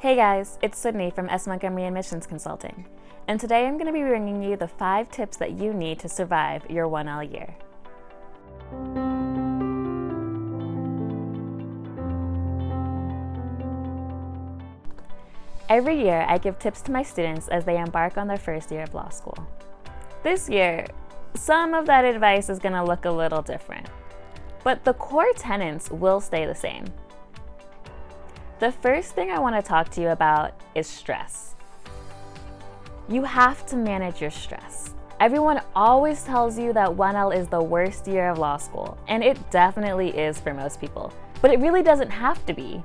Hey guys, it's Sydney from Montgomery Admissions Consulting, and today I'm going to be bringing you the 5 tips that you need to survive your 1L year. Every year, I give tips to my students as they embark on their first year of law school. This year, some of that advice is going to look a little different, but the core tenets will stay the same. The first thing I want to talk to you about is stress. You have to manage your stress. Everyone always tells you that 1L is the worst year of law school, and it definitely is for most people, but it really doesn't have to be.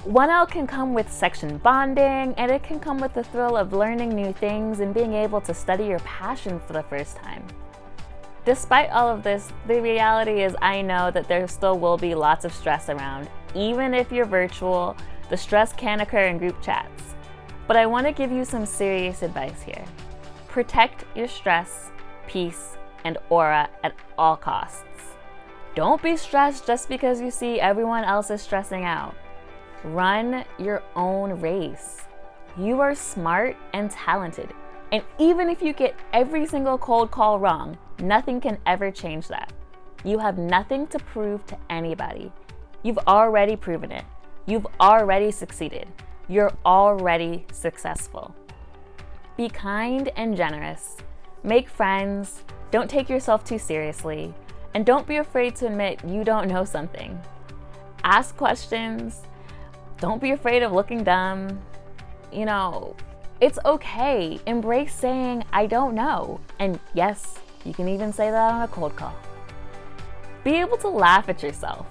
1L can come with section bonding, and it can come with the thrill of learning new things and being able to study your passion for the first time. Despite all of this, the reality is I know that there still will be lots of stress around. Even if you're virtual, the stress can occur in group chats. But I want to give you some serious advice here. Protect your stress, peace, and aura at all costs. Don't be stressed just because you see everyone else is stressing out. Run your own race. You are smart and talented, and even if you get every single cold call wrong, nothing can ever change that. You have nothing to prove to anybody. You've already proven it. You've already succeeded. You're already successful. Be kind and generous. Make friends. Don't take yourself too seriously. And don't be afraid to admit you don't know something. Ask questions. Don't be afraid of looking dumb. It's okay. Embrace saying, I don't know. And yes, you can even say that on a cold call. Be able to laugh at yourself.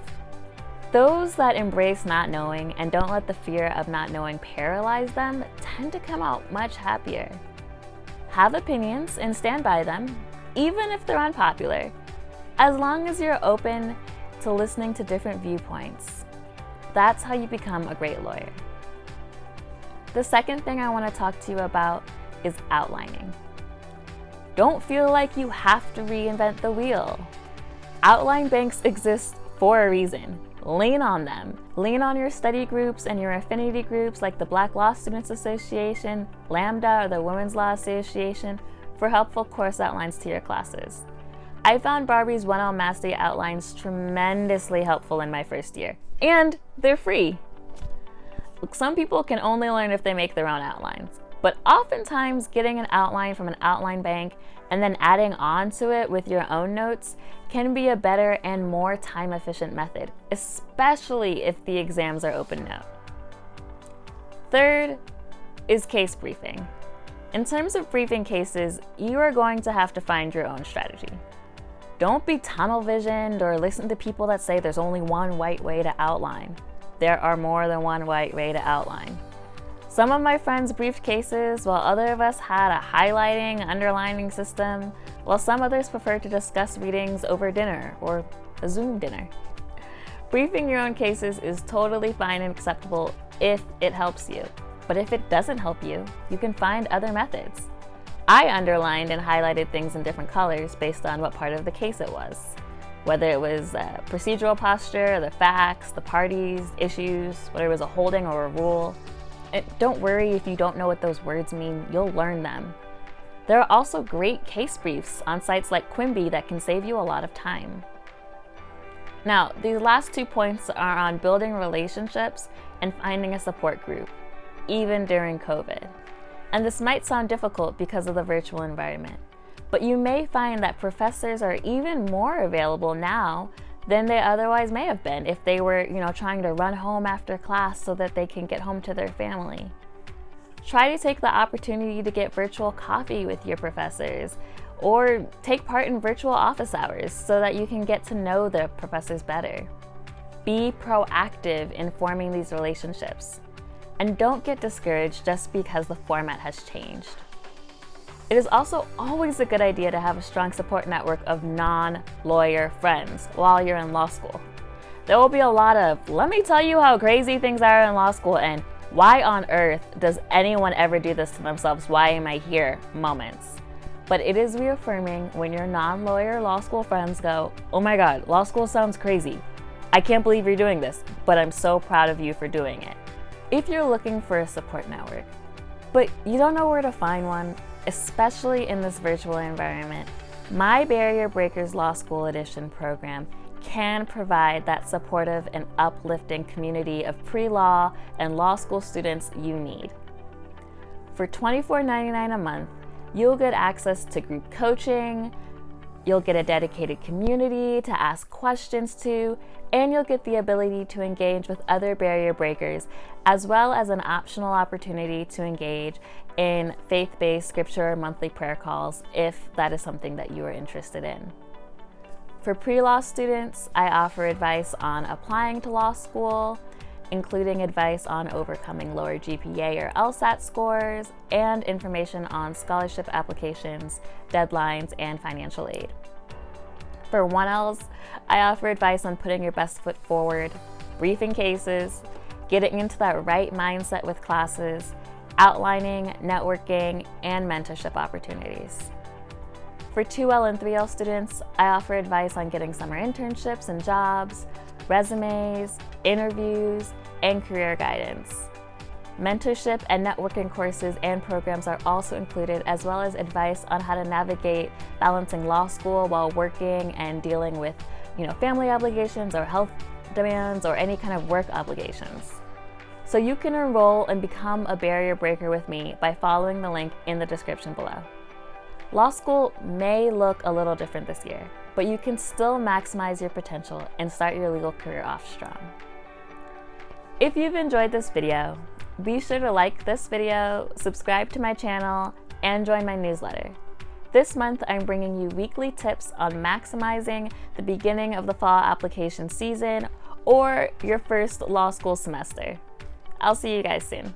Those that embrace not knowing and don't let the fear of not knowing paralyze them tend to come out much happier. Have opinions and stand by them, even if they're unpopular, as long as you're open to listening to different viewpoints. That's how you become a great lawyer. The second thing I want to talk to you about is outlining. Don't feel like you have to reinvent the wheel. Outline banks exist for a reason. Lean on them. Lean on your study groups and your affinity groups like the Black Law Students Association, Lambda, or the Women's Law Association for helpful course outlines to your classes. I found Barbie's 1L Mastery outlines tremendously helpful in my first year, and they're free. Some people can only learn if they make their own outlines, but oftentimes getting an outline from an outline bank and then adding on to it with your own notes can be a better and more time-efficient method, especially if the exams are open note. Third is case briefing. In terms of briefing cases, you are going to have to find your own strategy. Don't be tunnel visioned or listen to people that say there's only one right way to outline. There are more than one right way to outline. Some of my friends briefed cases while other of us had a highlighting, underlining system, while some others preferred to discuss readings over dinner or a Zoom dinner. Briefing your own cases is totally fine and acceptable if it helps you, but if it doesn't help you, you can find other methods. I underlined and highlighted things in different colors based on what part of the case it was, whether it was procedural posture, the facts, the parties, issues, whether it was a holding or a rule. And don't worry if you don't know what those words mean, you'll learn them. There are also great case briefs on sites like Quimby that can save you a lot of time. Now, these last 2 points are on building relationships and finding a support group, even during COVID. And this might sound difficult because of the virtual environment, but you may find that professors are even more available now than they otherwise may have been if they were, trying to run home after class so that they can get home to their family. Try to take the opportunity to get virtual coffee with your professors or take part in virtual office hours so that you can get to know the professors better. Be proactive in forming these relationships, and don't get discouraged just because the format has changed. It is also always a good idea to have a strong support network of non-lawyer friends while you're in law school. There will be a lot of, let me tell you how crazy things are in law school, and why on earth does anyone ever do this to themselves? Why am I here? Moments. But it is reaffirming when your non-lawyer law school friends go, oh my God, law school sounds crazy. I can't believe you're doing this, but I'm so proud of you for doing it. If you're looking for a support network, but you don't know where to find one, especially in this virtual environment, my Barrier Breakers Law School Edition program can provide that supportive and uplifting community of pre-law and law school students you need. For $24.99 a month, you'll get access to group coaching, you'll get a dedicated community to ask questions to, and you'll get the ability to engage with other barrier breakers, as well as an optional opportunity to engage in faith-based scripture or monthly prayer calls if that is something that you are interested in. For pre-law students, I offer advice on applying to law school, including advice on overcoming lower GPA or LSAT scores, and information on scholarship applications, deadlines, and financial aid. For 1Ls, I offer advice on putting your best foot forward, briefing cases, getting into that right mindset with classes, outlining, networking, and mentorship opportunities. For 2L and 3L students, I offer advice on getting summer internships and jobs, resumes, interviews, and career guidance. Mentorship and networking courses and programs are also included, as well as advice on how to navigate balancing law school while working and dealing with, family obligations or health demands or any kind of work obligations. So you can enroll and become a barrier breaker with me by following the link in the description below. Law school may look a little different this year, but you can still maximize your potential and start your legal career off strong. If you've enjoyed this video, be sure to like this video, subscribe to my channel, and join my newsletter. This month, I'm bringing you weekly tips on maximizing the beginning of the fall application season or your first law school semester. I'll see you guys soon.